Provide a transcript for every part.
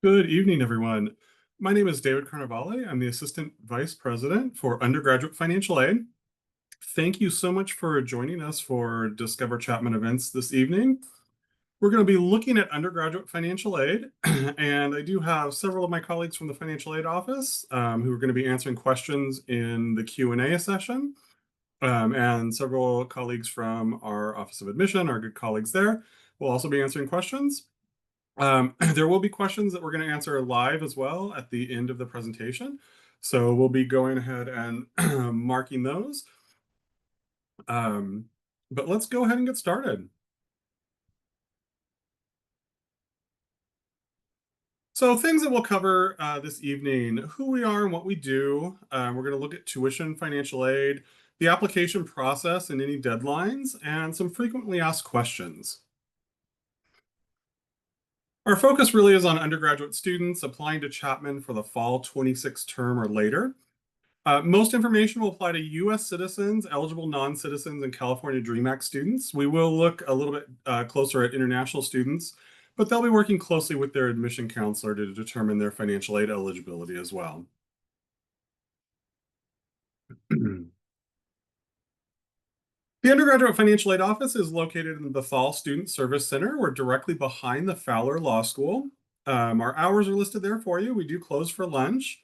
Good evening, everyone. My name is David Carnavale. I'm the Assistant Vice President for Undergraduate Financial Aid. Thank you so much for joining us for Discover Chapman events this evening. We're going to be looking at undergraduate financial aid, and I do have several of my colleagues from the Financial Aid Office who are going to be answering questions in the Q&A session, and several colleagues from our Office of Admission, our good colleagues there, will also be answering questions. There will be questions that we're going to answer live as well at the end of the presentation. So we'll be going ahead and marking those. But let's go ahead and get started. So things that we'll cover this evening: who we are and what we do. We're going to look at tuition, financial aid, the application process and any deadlines, and some frequently asked questions. Our focus really is on undergraduate students applying to Chapman for the fall 26 term or later. Most information will apply to U.S. citizens, eligible non-citizens, and California DREAM Act students. We will look a little bit closer at international students, but they'll be working closely with their admission counselor to determine their financial aid eligibility as well. The Undergraduate Financial Aid Office is located in the Bethal Student Service Center. We're directly behind the Fowler Law School. Our hours are listed there for you. We do close for lunch.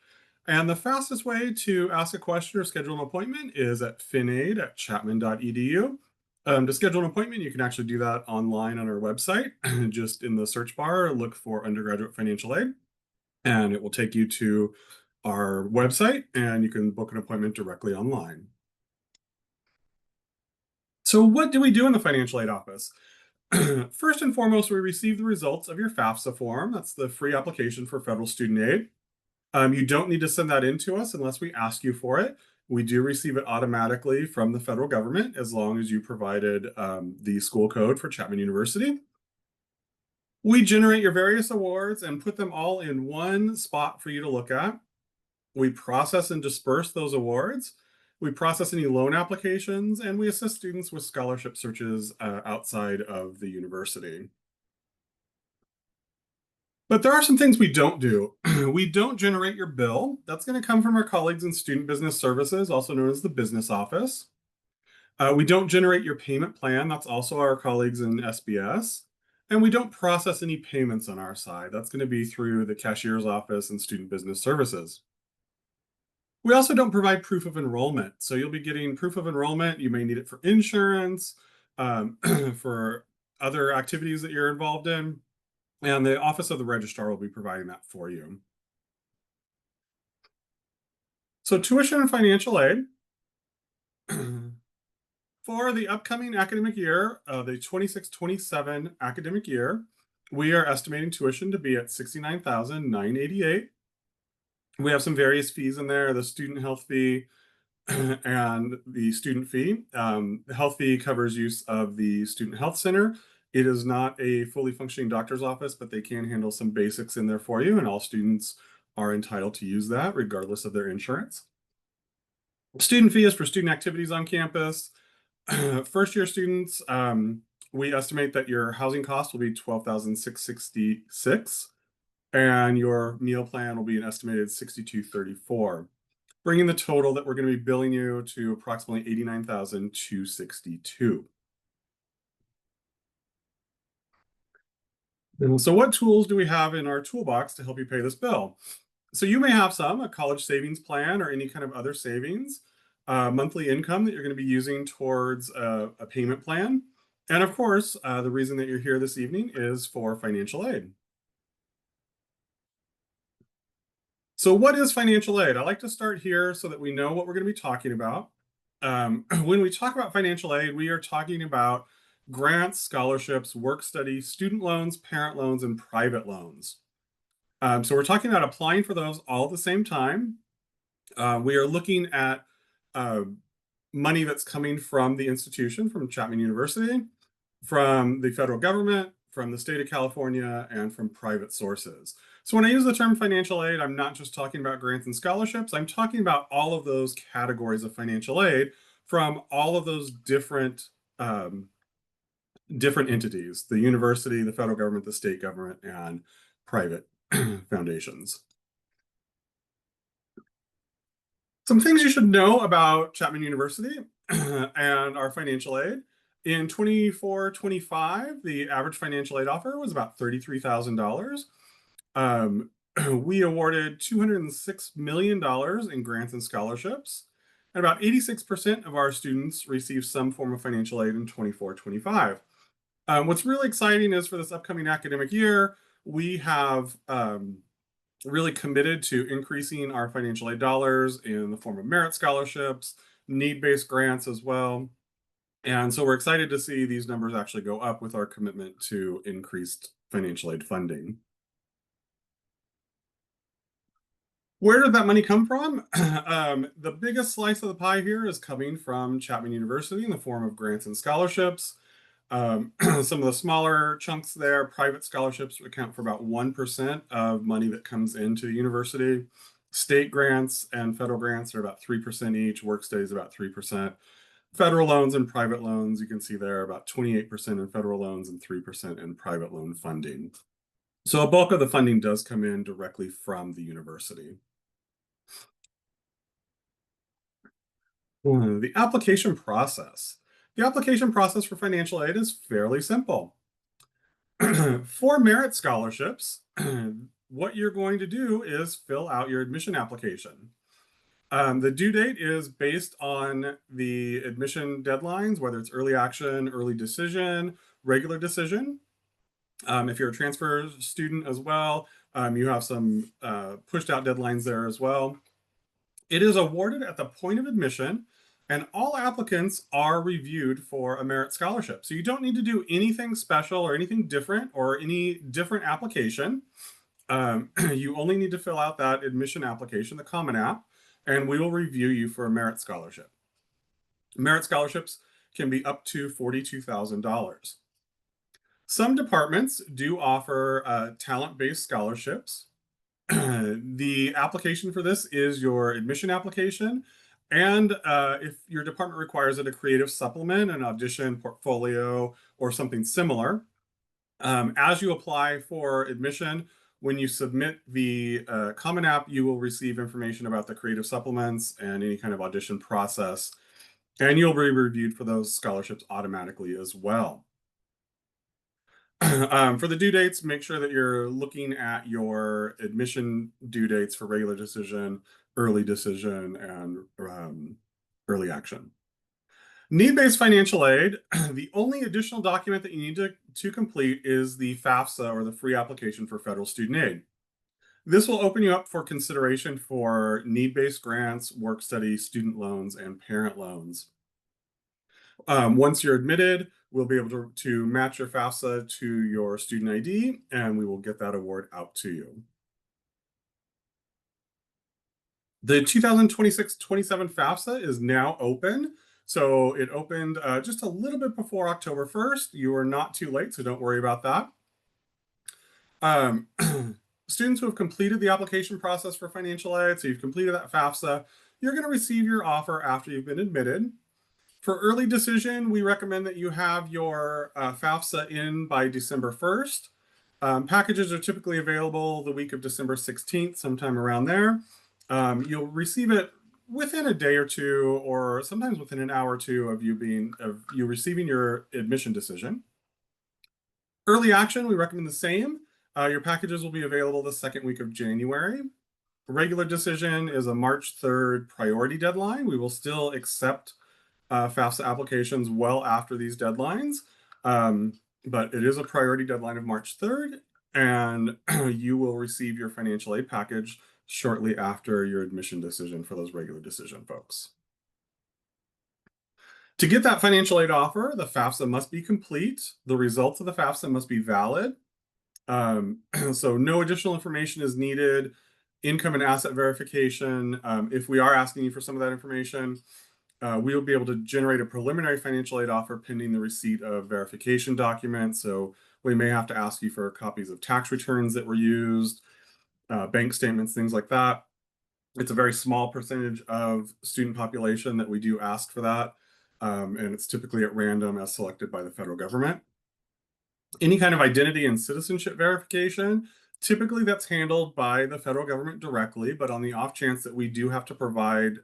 And the fastest way to ask a question or schedule an appointment is at finaid@chapman.edu. To schedule an appointment, you can actually do that online on our website. Just in the search bar, look for Undergraduate Financial Aid, and it will take you to our website, and you can book an appointment directly online. So what do we do in the Financial Aid Office? First and foremost, we receive the results of your FAFSA form. That's the free application for federal student aid. You don't need to send that in to us unless we ask you for it. We do receive it automatically from the federal government as long as you provided the school code for Chapman University. We generate your various awards and put them all in one spot for you to look at. We process and disperse those awards. We process any loan applications, and we assist students with scholarship searches outside of the university. But there are some things we don't do. We don't generate your bill. That's going to come from our colleagues in Student Business Services, also known as the Business Office. We don't generate your payment plan. That's also our colleagues in SBS. And we don't process any payments on our side. That's going to be through the Cashier's Office and Student Business Services. We also don't provide proof of enrollment. So you'll be getting proof of enrollment. You may need it for insurance, for other activities that you're involved in. And the Office of the Registrar will be providing that for you. So tuition and financial aid. For the upcoming academic year, the 26-27 academic year, we are estimating tuition to be at $69,988. We have some various fees in there: the student health fee and the student fee. The health fee covers use of the student health center. It is not a fully functioning doctor's office, but they can handle some basics in there for you, and all students are entitled to use that regardless of their insurance. Student fee is for student activities on campus. First year students, we estimate that your housing cost will be $12,666, and your meal plan will be an estimated $62.34, bringing the total that we're going to be billing you to approximately $89,262. So what tools do we have in our toolbox to help you pay this bill? So you may have a college savings plan or any kind of other savings, monthly income that you're going to be using towards a payment plan. And of course, the reason that you're here this evening is for financial aid. So what is financial aid? I like to start here so that we know what we're going to be talking about. When we talk about financial aid, we are talking about grants, scholarships, work study, student loans, parent loans, and private loans. So we're talking about applying for those all at the same time. We are looking at money that's coming from the institution, from Chapman University, from the federal government, from the state of California, and from private sources. So when I use the term financial aid, I'm not just talking about grants and scholarships. I'm talking about all of those categories of financial aid from all of those different entities: the university, the federal government, the state government, and private foundations. Some things you should know about Chapman University and our financial aid. In 24-25, the average financial aid offer was about $33,000. Um, we awarded $206 million in grants and scholarships, and about 86% of our students received some form of financial aid in 24-25. What's really exciting is for this upcoming academic year, we have really committed to increasing our financial aid dollars in the form of merit scholarships, need-based grants as well. And so we're excited to see these numbers actually go up with our commitment to increased financial aid funding. Where did that money come from? The biggest slice of the pie here is coming from Chapman University in the form of grants and scholarships. Some of the smaller chunks there, private scholarships account for about 1% of money that comes into the university. State grants and federal grants are about 3% each. Work studies about 3%. Federal loans and private loans, you can see there about 28% in federal loans and 3% in private loan funding. So a bulk of the funding does come in directly from the university. The application process. The application process for financial aid is fairly simple. For merit scholarships, what you're going to do is fill out your admission application. The due date is based on the admission deadlines, whether it's early action, early decision, regular decision. If you're a transfer student as well, you have some pushed out deadlines there as well. It is awarded at the point of admission, and all applicants are reviewed for a merit scholarship. So you don't need to do anything special or anything different or any different application. You only need to fill out that admission application, the Common App, and we will review you for a merit scholarship. Merit scholarships can be up to $42,000. Some departments do offer talent-based scholarships. The application for this is your admission application. And if your department requires it, a creative supplement, an audition, portfolio, or something similar. As you apply for admission, when you submit the Common App, you will receive information about the creative supplements and any kind of audition process. And you'll be reviewed for those scholarships automatically as well. For the due dates, make sure that you're looking at your admission due dates for regular decision, early decision, and early action. Need-based financial aid, the only additional document that you need to complete is the FAFSA, or the free application for federal student aid. This will open you up for consideration for need-based grants, work study, student loans, and parent loans. Once you're admitted, we'll be able to match your FAFSA to your student ID, and we will get that award out to you. The 2026-27 FAFSA is now open. So it opened just a little bit before October 1st. You are not too late, so don't worry about that. Students who have completed the application process for financial aid, so you've completed that FAFSA, you're going to receive your offer after you've been admitted. For early decision, we recommend that you have your FAFSA in by December 1st. Packages are typically available the week of December 16th, sometime around there. You'll receive it within a day or two, or sometimes within an hour or two of you receiving your admission decision. Early action, we recommend the same. Your packages will be available the second week of January. Regular decision is a March 3rd priority deadline. We will still accept FAFSA applications well after these deadlines, but it is a priority deadline of March 3rd, and you will receive your financial aid package shortly after your admission decision for those regular decision folks. To get that financial aid offer, the FAFSA must be complete. The results of the FAFSA must be valid. So no additional information is needed. Income and asset verification. If we are asking you for some of that information, we will be able to generate a preliminary financial aid offer pending the receipt of verification documents. So we may have to ask you for copies of tax returns that were used, bank statements, things like that. It's a very small percentage of student population that we do ask for that. And it's typically at random as selected by the federal government. Any kind of identity and citizenship verification, Typically, that's handled by the federal government directly, but on the off chance that we do have to provide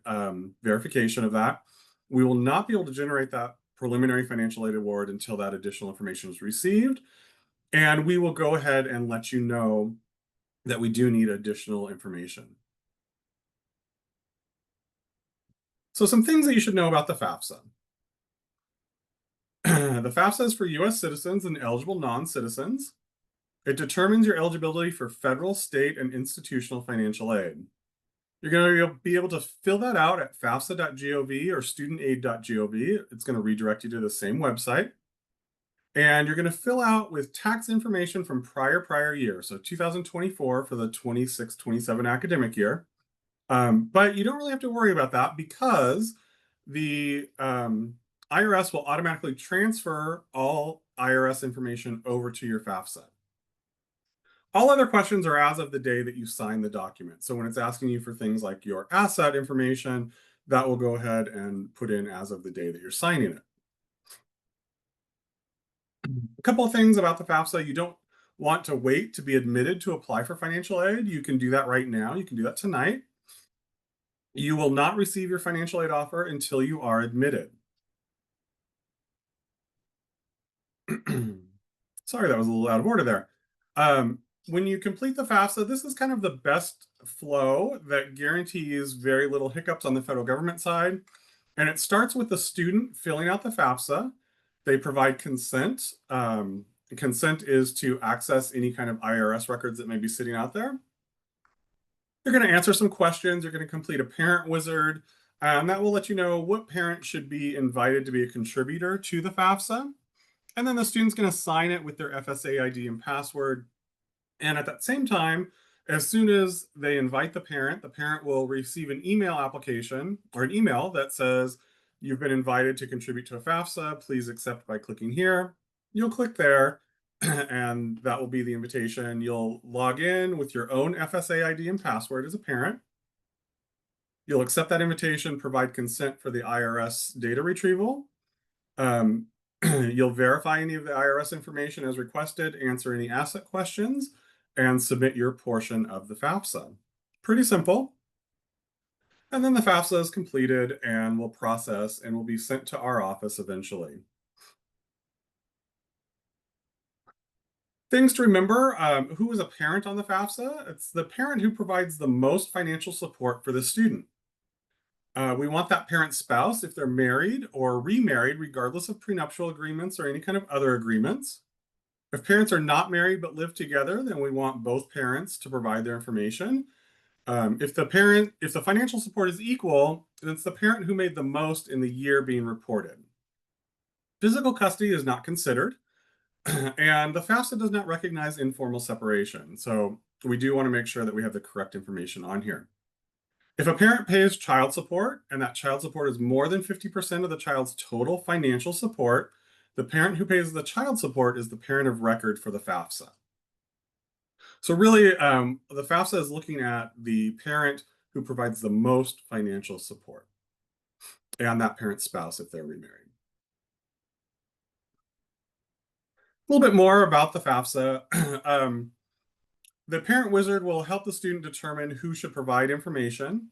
verification of that, we will not be able to generate that preliminary financial aid award until that additional information is received. And we will go ahead and let you know that we do need additional information. So, some things that you should know about the FAFSA. The FAFSA is for US citizens and eligible non citizens. It determines your eligibility for federal, state, and institutional financial aid. You're going to be able to fill that out at fafsa.gov or studentaid.gov. It's going to redirect you to the same website. And you're going to fill out with tax information from prior years, so 2024 for the 26-27 academic year. But you don't really have to worry about that because the IRS will automatically transfer all IRS information over to your FAFSA. All other questions are as of the day that you sign the document. So when it's asking you for things like your asset information, that will go ahead and put in as of the day that you're signing it. A couple of things about the FAFSA. You don't want to wait to be admitted to apply for financial aid. You can do that right now. You can do that tonight. You will not receive your financial aid offer until you are admitted. Sorry, that was a little out of order there. When you complete the FAFSA, this is kind of the best flow that guarantees very little hiccups on the federal government side. And it starts with the student filling out the FAFSA. They provide consent. Consent is to access any kind of IRS records that may be sitting out there. You're going to answer some questions. You're going to complete a parent wizard. And that will let you know what parent should be invited to be a contributor to the FAFSA. And then the student's going to sign it with their FSA ID and password. And at that same time, as soon as they invite the parent will receive an email application or an email that says, you've been invited to contribute to a FAFSA. Please accept by clicking here. You'll click there, and that will be the invitation. You'll log in with your own FSA ID and password as a parent. You'll accept that invitation, provide consent for the IRS data retrieval. You'll verify any of the IRS information as requested, answer any asset questions, and submit your portion of the FAFSA. Pretty simple. And then the FAFSA is completed and will process and will be sent to our office eventually. Things to remember, who is a parent on the FAFSA? It's the parent who provides the most financial support for the student. We want that parent's spouse if they're married or remarried, regardless of prenuptial agreements or any kind of other agreements. If parents are not married but live together, then we want both parents to provide their information. If the financial support is equal, then it's the parent who made the most in the year being reported. Physical custody is not considered, and the FAFSA does not recognize informal separation. So we do want to make sure that we have the correct information on here. If a parent pays child support and that child support is more than 50% of the child's total financial support, the parent who pays the child support is the parent of record for the FAFSA. So really, the FAFSA is looking at the parent who provides the most financial support and that parent's spouse if they're remarried. A little bit more about the FAFSA. The parent wizard will help the student determine who should provide information.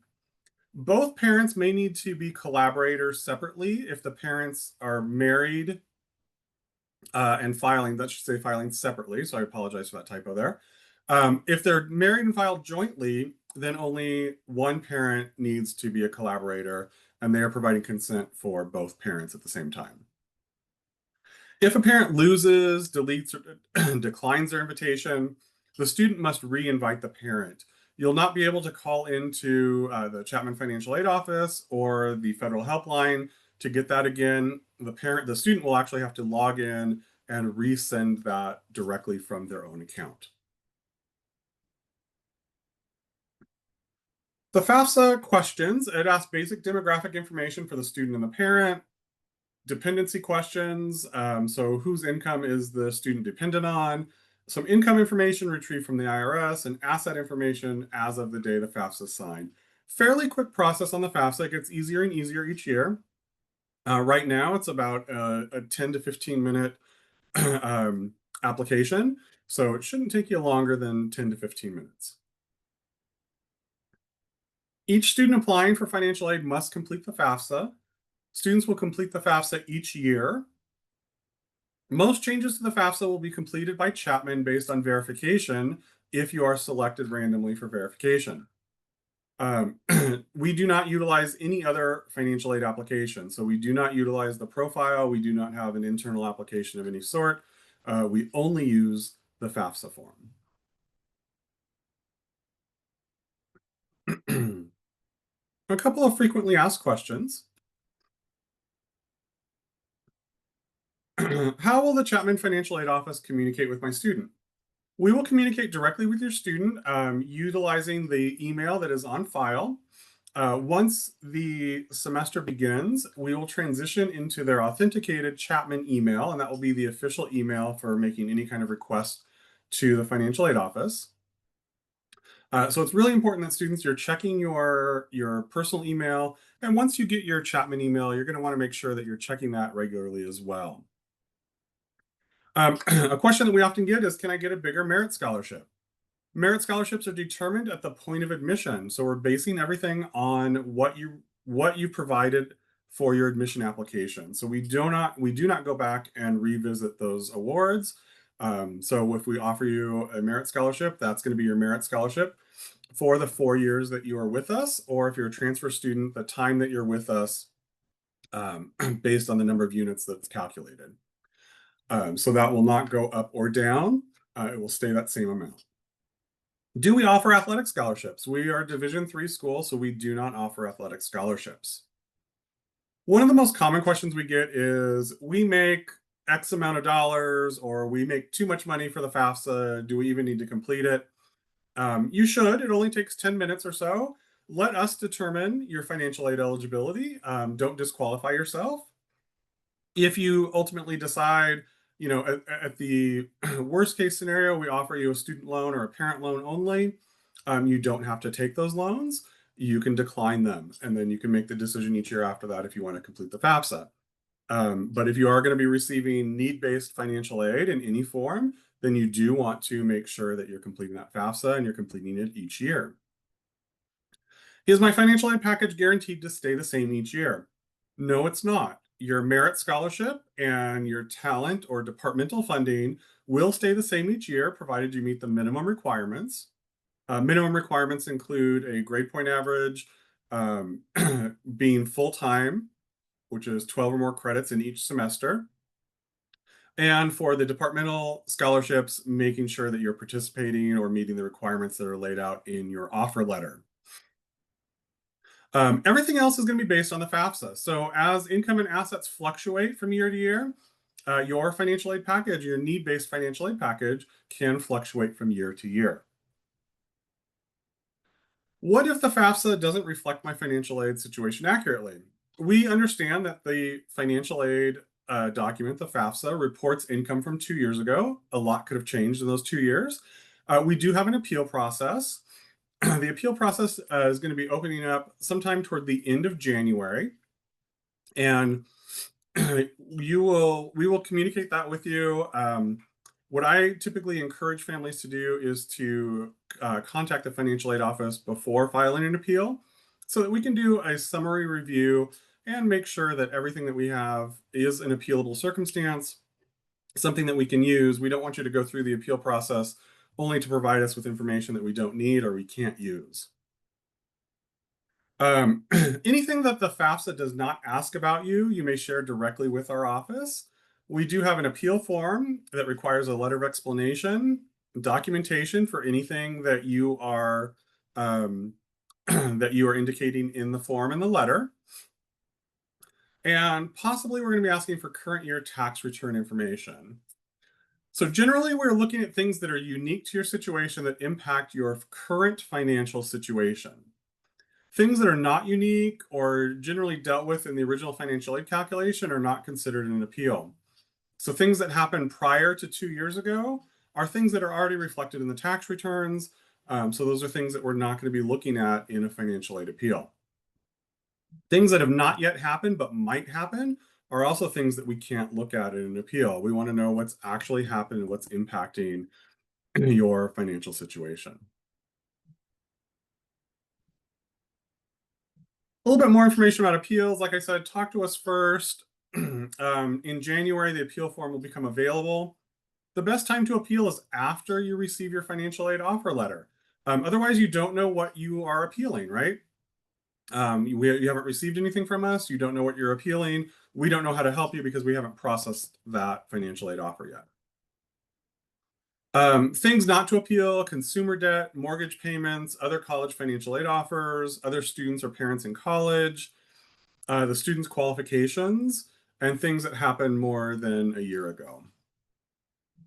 Both parents may need to be collaborators separately if the parents are married and filing, that should say filing separately. So I apologize for that typo there. If they're married and filed jointly, then only one parent needs to be a collaborator, and they are providing consent for both parents at the same time. If a parent loses, deletes, or declines their invitation, the student must re-invite the parent. You'll not be able to call into the Chapman Financial Aid Office or the federal helpline to get that again. The student will actually have to log in and resend that directly from their own account. The FAFSA questions, it asks basic demographic information for the student and the parent, dependency questions, so whose income is the student dependent on, some income information retrieved from the IRS, and asset information as of the day the FAFSA is signed. Fairly quick process on the FAFSA. It gets easier and easier each year. Right now, it's about a 10 to 15 minute application. So it shouldn't take you longer than 10 to 15 minutes. Each student applying for financial aid must complete the FAFSA. Students will complete the FAFSA each year. Most changes to the FAFSA will be completed by Chapman based on verification if you are selected randomly for verification. Um, we do not utilize any other financial aid application. So we do not utilize the profile. We do not have an internal application of any sort. We only use the FAFSA form. A couple of frequently asked questions. How will the Chapman Financial Aid Office communicate with my student? We will communicate directly with your student utilizing the email that is on file. Once the semester begins, we will transition into their authenticated Chapman email, and that will be the official email for making any kind of request to the financial aid office. So it's really important that students, you're checking your personal email, and once you get your Chapman email, you're going to want to make sure that you're checking that regularly as well. A question that we often get is, can I get a bigger merit scholarship? Merit scholarships are determined at the point of admission. So we're basing everything on what you provided for your admission application. So we do not go back and revisit those awards. So if we offer you a merit scholarship, that's going to be your merit scholarship for the 4 years that you are with us, or if you're a transfer student, the time that you're with us, based on the number of units that's calculated. So that will not go up or down. It will stay that same amount. Do we offer athletic scholarships? We are a Division III school, so we do not offer athletic scholarships. One of the most common questions we get is, we make X amount of dollars, or we make too much money for the FAFSA. Do we even need to complete it? You should. It only takes 10 minutes or so. Let us determine your financial aid eligibility. Don't disqualify yourself. If you ultimately decide, at the worst case scenario, we offer you a student loan or a parent loan only. You don't have to take those loans. You can decline them, and then you can make the decision each year after that if you want to complete the FAFSA. But if you are going to be receiving need-based financial aid in any form, then you do want to make sure that you're completing that FAFSA and you're completing it each year. Is my financial aid package guaranteed to stay the same each year? No, it's not. Your merit scholarship and your talent or departmental funding will stay the same each year, provided you meet the minimum requirements. Minimum requirements include a grade point average, being full-time, which is 12 or more credits in each semester. And for the departmental scholarships, making sure that you're participating or meeting the requirements that are laid out in your offer letter. Everything else is going to be based on the FAFSA. So as income and assets fluctuate from year to year, your financial aid package, your need-based financial aid package, can fluctuate from year to year. What if the FAFSA doesn't reflect my financial aid situation accurately? We understand that the financial aid document, the FAFSA, reports income from 2 years ago. A lot could have changed in those 2 years. We do have an appeal process. The appeal process is going to be opening up sometime toward the end of January, and we will communicate that with you. What I typically encourage families to do is to contact the financial aid office before filing an appeal, so that we can do a summary review and make sure that everything that we have is an appealable circumstance, something that we can use. We don't want you to go through the appeal process only to provide us with information that we don't need or we can't use. Anything that the FAFSA does not ask about you, you may share directly with our office. We do have an appeal form that requires a letter of explanation, documentation for anything that you are that you are indicating in the form and the letter. And possibly we're going to be asking for current year tax return information. So generally, we're looking at things that are unique to your situation that impact your current financial situation. Things that are not unique or generally dealt with in the original financial aid calculation are not considered an appeal. So things that happened prior to 2 years ago are things that are already reflected in the tax returns. So those are things that we're not going to be looking at in a financial aid appeal. Things that have not yet happened but might happen are also things that we can't look at in an appeal. We want to know what's actually happened and what's impacting your financial situation. A little bit more information about appeals. Like I said, talk to us first. In January, the appeal form will become available. The best time to appeal is after you receive your financial aid offer letter. Otherwise, you don't know what you are appealing, right? You haven't received anything from us. You don't know what you're appealing. We don't know how to help you because we haven't processed that financial aid offer yet. Things not to appeal: consumer debt, mortgage payments, other college financial aid offers, other students or parents in college, the student's qualifications, and things that happened more than a year ago.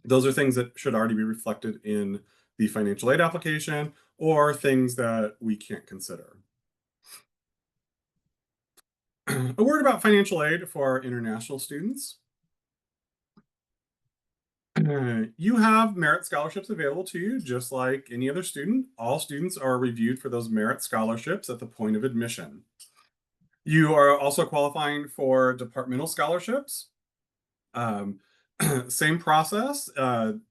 Those are things that should already be reflected in the financial aid application, or things that we can't consider. A word about financial aid for our international students. You have merit scholarships available to you, just like any other student. All students are reviewed for those merit scholarships at the point of admission. You are also qualifying for departmental scholarships. Um, Same process.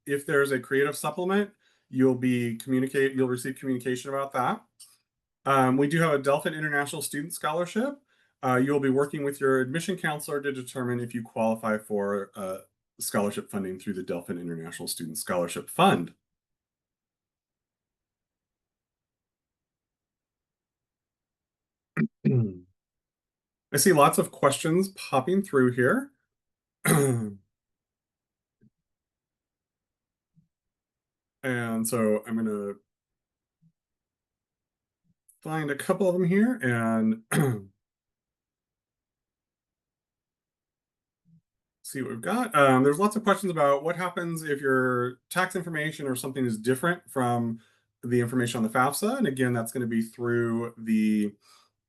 If there's a creative supplement, you'll receive communication about that. We do have a Delphin International Student Scholarship. You'll be working with your admission counselor to determine if you qualify for scholarship funding through the Delphin International Student Scholarship Fund. I see lots of questions popping through here. And so I'm going to find a couple of them here and see what we've got. There's lots of questions about what happens if your tax information or something is different from the information on the FAFSA. And again, that's going to be through the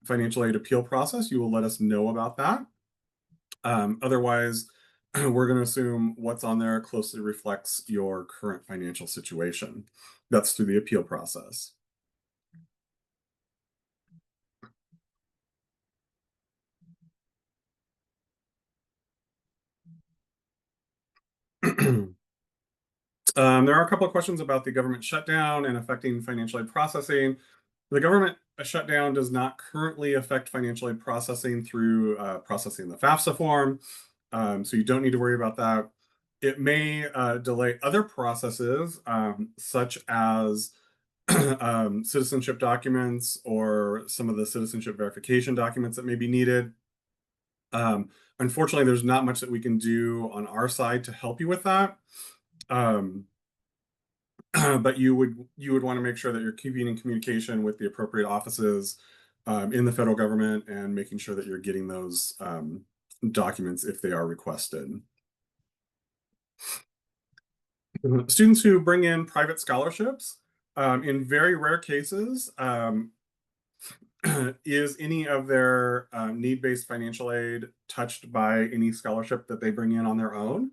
financial aid appeal process. You will let us know about that. Otherwise, we're going to assume what's on there closely reflects your current financial situation. That's through the appeal process. There are a couple of questions about the government shutdown and affecting financial aid processing. The government shutdown does not currently affect financial aid processing through processing the FAFSA form, so you don't need to worry about that. It may delay other processes, such as citizenship documents or some of the citizenship verification documents that may be needed. Unfortunately, there's not much that we can do on our side to help you with that. Um, but you would want to make sure that you're keeping in communication with the appropriate offices in the federal government and making sure that you're getting those documents if they are requested. Students who bring in private scholarships, in very rare cases, is any of their need-based financial aid touched by any scholarship that they bring in on their own?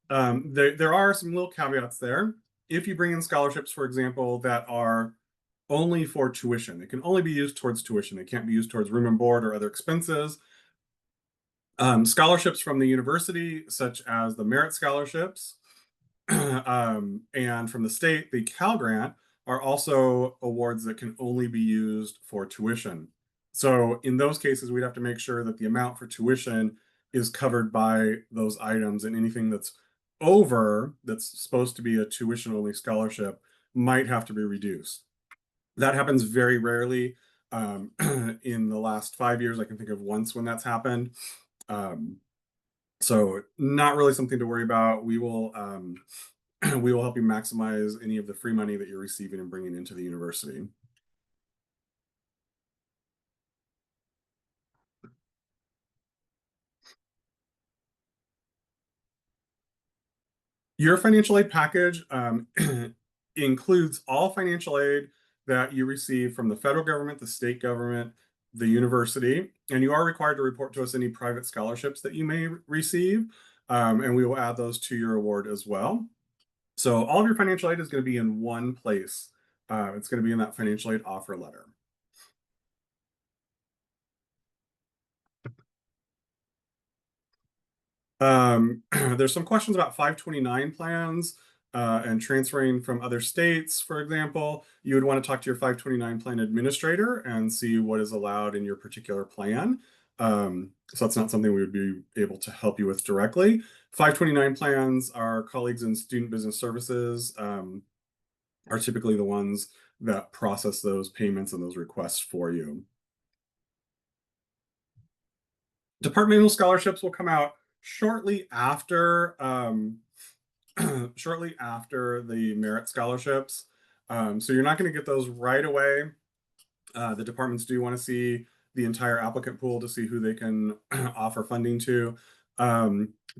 There are some little caveats there. If you bring in scholarships, for example, that are only for tuition, it can only be used towards tuition. It can't be used towards room and board or other expenses. Scholarships from the university, such as the merit scholarships, and from the state, the Cal Grant, are also awards that can only be used for tuition. So in those cases, we'd have to make sure that the amount for tuition is covered by those items, and anything that's over that's supposed to be a tuition only scholarship might have to be reduced. That happens very rarely. In the last 5 years, I can think of once when that's happened. Um, so not really something to worry about. We will we will help you maximize any of the free money that you're receiving and bringing into the university. Your financial aid package includes all financial aid that you receive from the federal government, the state government, the university, and you are required to report to us any private scholarships that you may receive, and we will add those to your award as well. So all of your financial aid is going to be in one place. It's going to be in that financial aid offer letter. There's some questions about 529 plans. and transferring from other states, for example, you would want to talk to your 529 plan administrator and see what is allowed in your particular plan. So that's not something we would be able to help you with directly. 529 plans, our colleagues in Student Business Services are typically the ones that process those payments and those requests for you. Departmental scholarships will come out shortly after shortly after the merit scholarships. So you're not going to get those right away. The departments do want to see the entire applicant pool to see who they can offer funding to.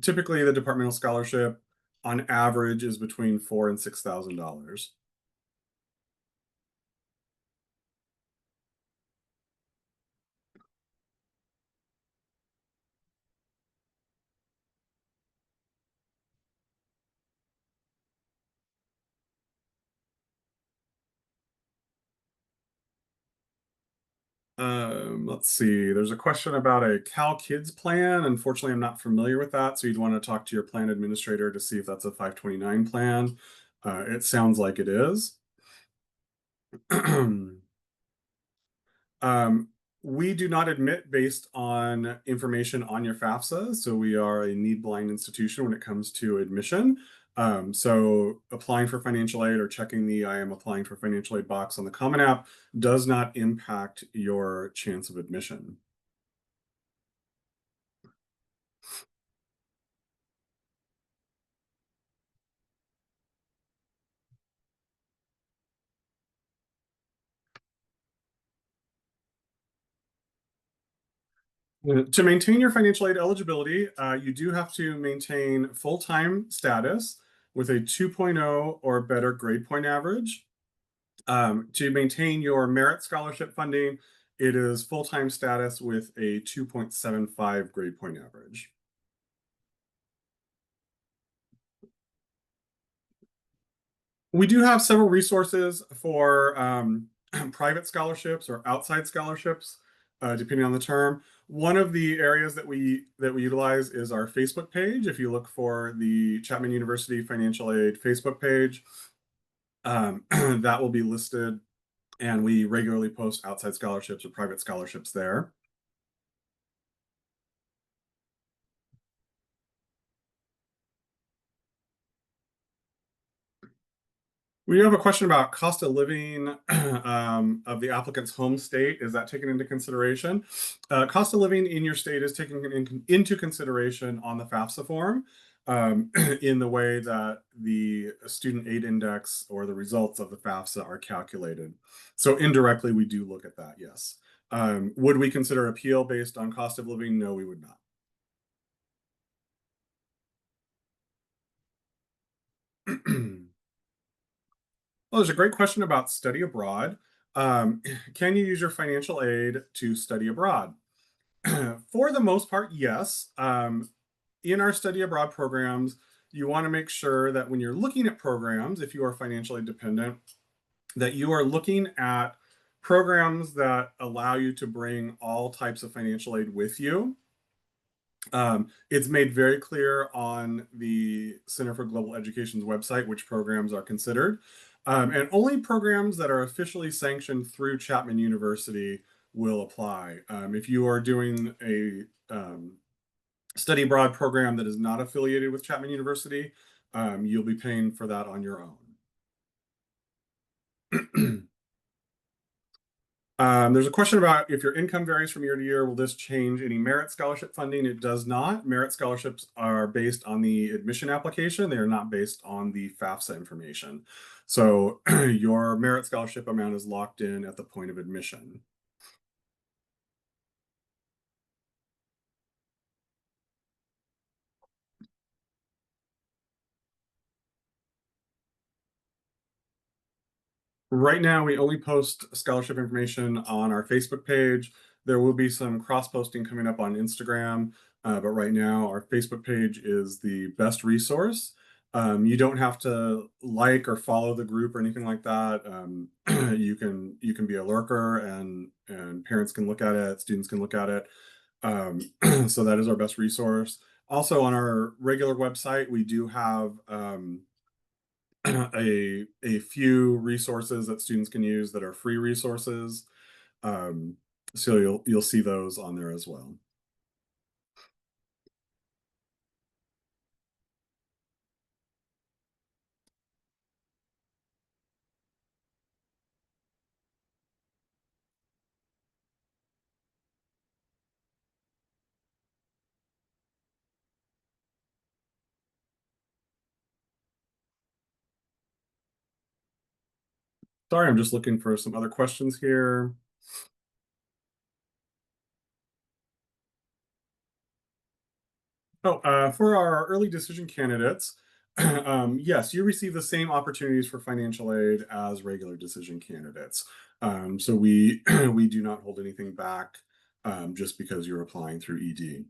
Typically, the departmental scholarship on average is between $4,000 and $6,000. Let's see. There's a question about a Cal Kids plan. Unfortunately, I'm not familiar with that, so you'd want to talk to your plan administrator to see if that's a 529 plan. It sounds like it is. Um, we do not admit based on information on your FAFSA, so we are a need-blind institution when it comes to admission. So applying for financial aid or checking the I am applying for financial aid box on the Common App does not impact your chance of admission. To maintain your financial aid eligibility, you do have to maintain full-time status with a 2.0 or better grade point average. To maintain your merit scholarship funding, it is full-time status with a 2.75 grade point average. We do have several resources for private scholarships or outside scholarships, depending on the term. One of the areas that we utilize is our Facebook page. If you look for the Chapman University Financial Aid Facebook page, that will be listed, and we regularly post outside scholarships or private scholarships there. We have a question about cost of living of the applicant's home state. Is that taken into consideration? Cost of living in your state is taken into consideration on the FAFSA form in the way that the student aid index or the results of the FAFSA are calculated. So indirectly, we do look at that, yes. Would we consider appeal based on cost of living? No, we would not. Well, there's a great question about study abroad. Can you use your financial aid to study abroad? For the most part, yes. In our study abroad programs, you want to make sure that when you're looking at programs, if you are financially dependent, that you are looking at programs that allow you to bring all types of financial aid with you. It's made very clear on the Center for Global Education's website which programs are considered. And only programs that are officially sanctioned through Chapman University will apply. If you are doing a study abroad program that is not affiliated with Chapman University, you'll be paying for that on your own. There's a question about if your income varies from year to year, will this change any merit scholarship funding? It does not. Merit scholarships are based on the admission application. They are not based on the FAFSA information. So your merit scholarship amount is locked in at the point of admission. Right now, we only post scholarship information on our Facebook page. There will be some cross-posting coming up on Instagram, but right now our Facebook page is the best resource. You don't have to like or follow the group or anything like that. You can be a lurker, and parents can look at it, students can look at it. So that is our best resource. Also, on our regular website, we do have a few resources that students can use that are free resources. Um, so you'll see those on there as well. Sorry, I'm just looking for some other questions here. Oh, for our early decision candidates, yes, you receive the same opportunities for financial aid as regular decision candidates. So we we do not hold anything back just because you're applying through ED.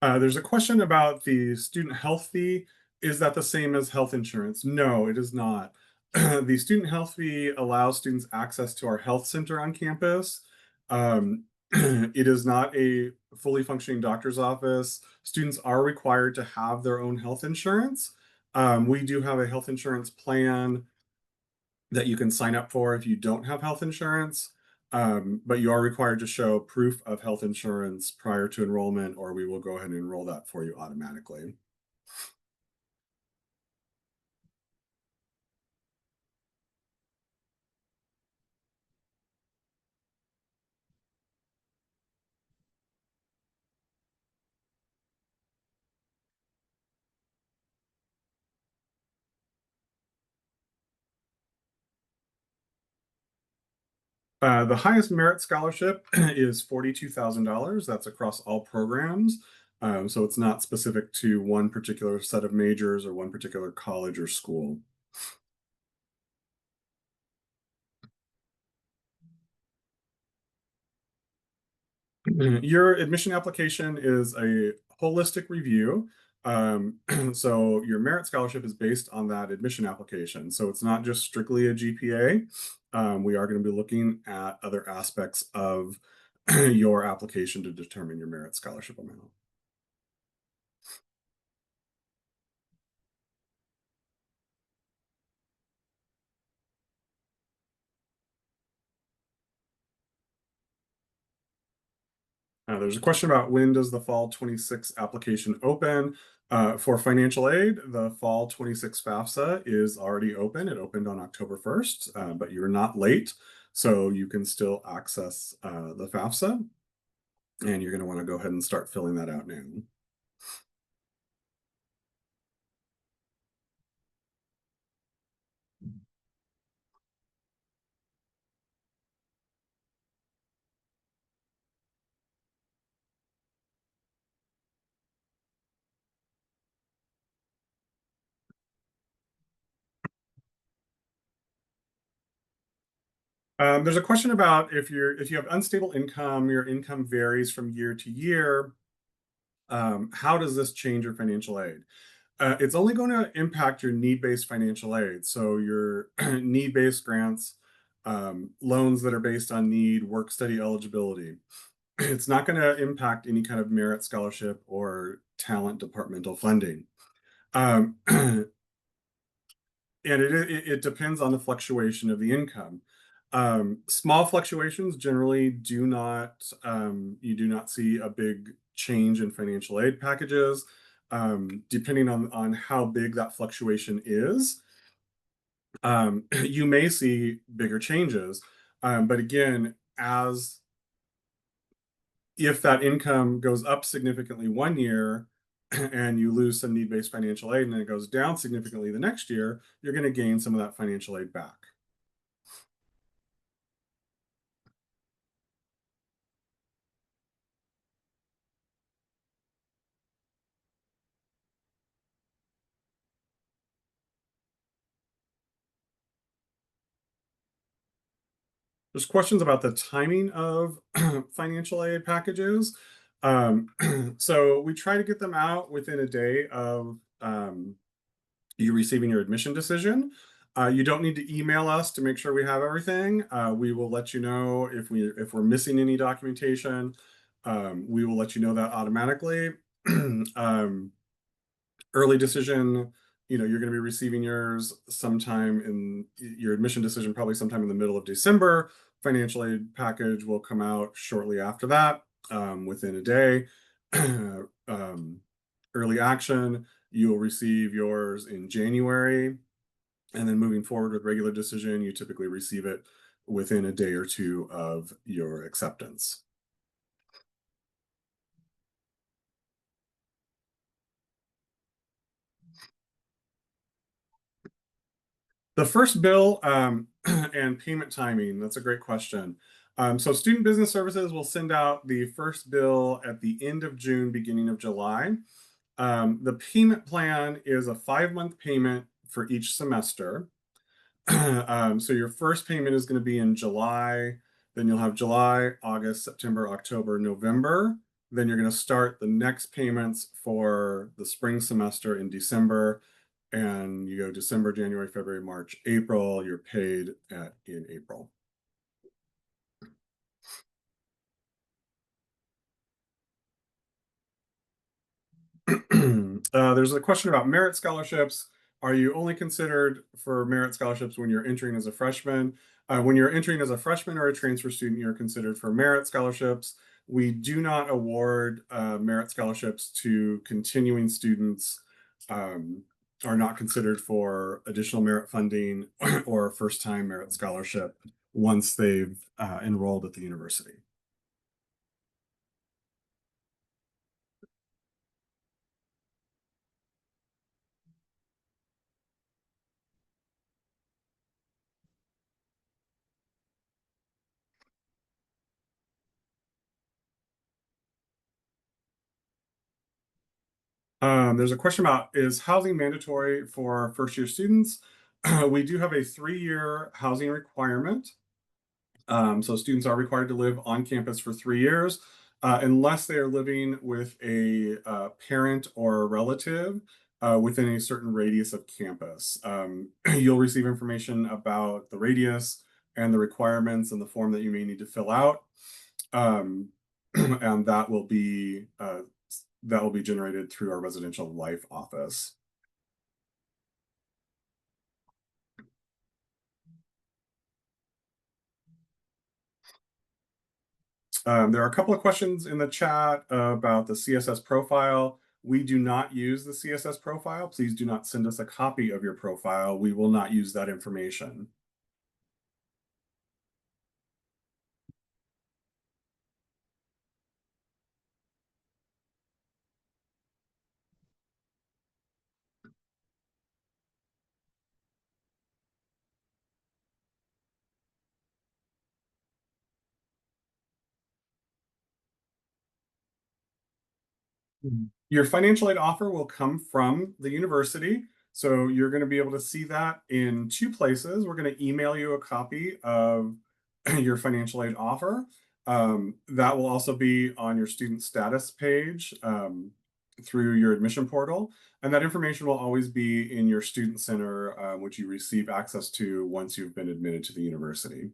There's a question about the student health fee. Is that the same as health insurance? No, it is not. The student health fee allows students access to our health center on campus. It is not a fully functioning doctor's office. Students are required to have their own health insurance. We do have a health insurance plan that you can sign up for if you don't have health insurance. But you are required to show proof of health insurance prior to enrollment, or we will go ahead and enroll that for you automatically. The highest merit scholarship is $42,000. That's across all programs. So it's not specific to one particular set of majors or one particular college or school. Your admission application is a holistic review. So your merit scholarship is based on that admission application. So it's not just strictly a GPA. We are going to be looking at other aspects of your application to determine your merit scholarship amount. There's a question about when does the fall 26 application open? For financial aid, the fall 26 FAFSA is already open. It opened on October 1st, but you're not late. So you can still access the FAFSA, and you're going to want to go ahead and start filling that out now. There's a question about if you have unstable income, your income varies from year to year. How does this change your financial aid? It's only going to impact your need-based financial aid. So your need-based grants, loans that are based on need, work study eligibility. It's not going to impact any kind of merit scholarship or talent departmental funding. And it depends on the fluctuation of the income. Small fluctuations generally do not, you do not see a big change in financial aid packages. Depending on how big that fluctuation is, you may see bigger changes. But again, as if that income goes up significantly one year and you lose some need-based financial aid and then it goes down significantly the next year, you're going to gain some of that financial aid back. There's questions about the timing of financial aid packages. Um, so we try to get them out within a day of you receiving your admission decision. You don't need to email us to make sure we have everything. We will let you know if we're missing any documentation. We will let you know that automatically. um, Early decision, you're going to be receiving yours sometime in your admission decision, probably sometime in the middle of December. Financial aid package will come out shortly after that, within a day. um, Early action, you'll receive yours in January. And then moving forward with regular decision, you typically receive it within a day or two of your acceptance. The first bill and payment timing, that's a great question. So Student Business Services will send out the first bill at the end of June, beginning of July. The payment plan is a 5-month payment for each semester. So your first payment is going to be in July, then you'll have July, August, September, October, November. Then you're going to start the next payments for the spring semester in December, and you go December, January, February, March, April. You're paid in April. There's a question about merit scholarships. Are you only considered for merit scholarships when you're entering as a freshman? When you're entering as a freshman or a transfer student, you're considered for merit scholarships. We do not award merit scholarships to continuing students, um, are not considered for additional merit funding or first time merit scholarship once they've enrolled at the university. There's a question about, is housing mandatory for first year students? We do have a 3-year housing requirement. So students are required to live on campus for 3 years, unless they are living with a parent or a relative within a certain radius of campus. You'll receive information about the radius and the requirements and the form that you may need to fill out. Um, and that will be generated through our residential life office. There are a couple of questions in the chat about the CSS profile. We do not use the CSS profile. Please do not send us a copy of your profile. We will not use that information. Your financial aid offer will come from the university. So you're going to be able to see that in two places. We're going to email you a copy of your financial aid offer. That will also be on your student status page through your admission portal. And that information will always be in your student center, which you receive access to once you've been admitted to the university.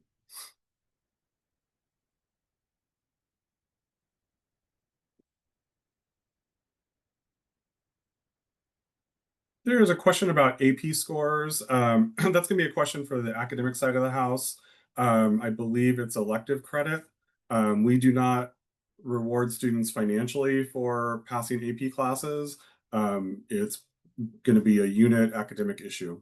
There's a question about AP scores. That's going to be a question for the academic side of the house. I believe it's elective credit. We do not reward students financially for passing AP classes. It's going to be a unit academic issue.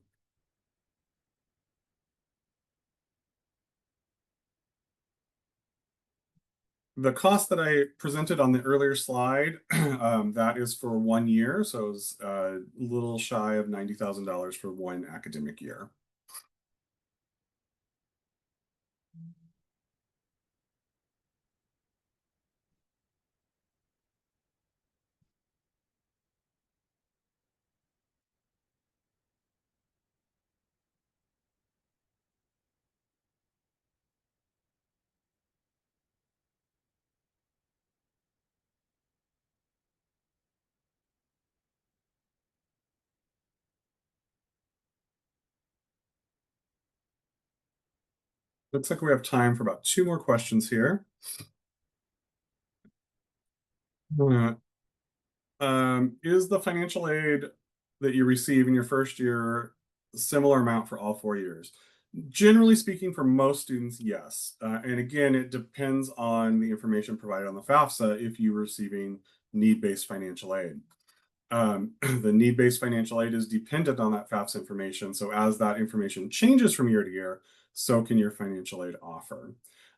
The cost that I presented on the earlier slide, that is for 1 year. So it's a little shy of $90,000 for one academic year. Looks like we have time for about two more questions here. Uh, is the financial aid that you receive in your first year a similar amount for all 4 years? Generally speaking, for most students, yes. And again, it depends on the information provided on the FAFSA if you're receiving need-based financial aid. The need-based financial aid is dependent on that FAFSA information. So as that information changes from year to year, so can your financial aid offer.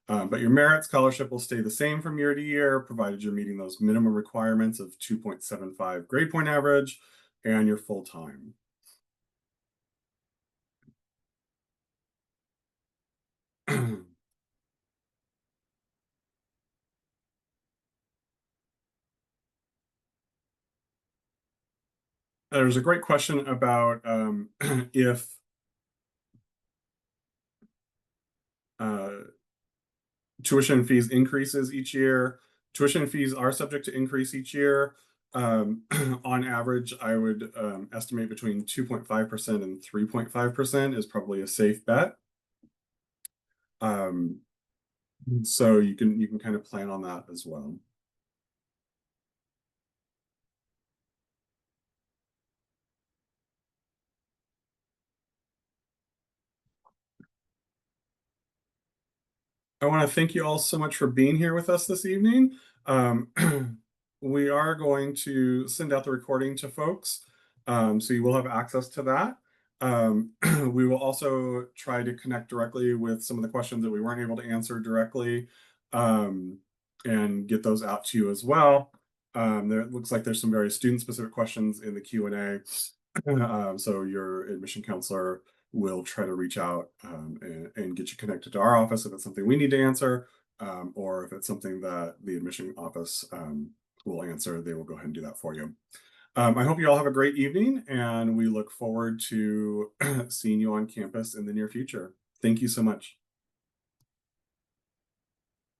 But your merit scholarship will stay the same from year to year, provided you're meeting those minimum requirements of 2.75 grade point average and you're full time. There's a great question about if uh, tuition fees increases each year. Tuition fees are subject to increase each year. On average, I would estimate between 2.5% and 3.5% is probably a safe bet. Um, so you can kind of plan on that as well. I want to thank you all so much for being here with us this evening. Um, we are going to send out the recording to folks, so you will have access to that. We will also try to connect directly with some of the questions that we weren't able to answer directly, um, and get those out to you as well. There looks like there's some very student-specific questions in the Q&A, so your admission counselor we'll try to reach out and get you connected to our office if it's something we need to answer, or if it's something that the admission office will answer, they will go ahead and do that for you. I hope you all have a great evening, and we look forward to seeing you on campus in the near future. Thank you so much.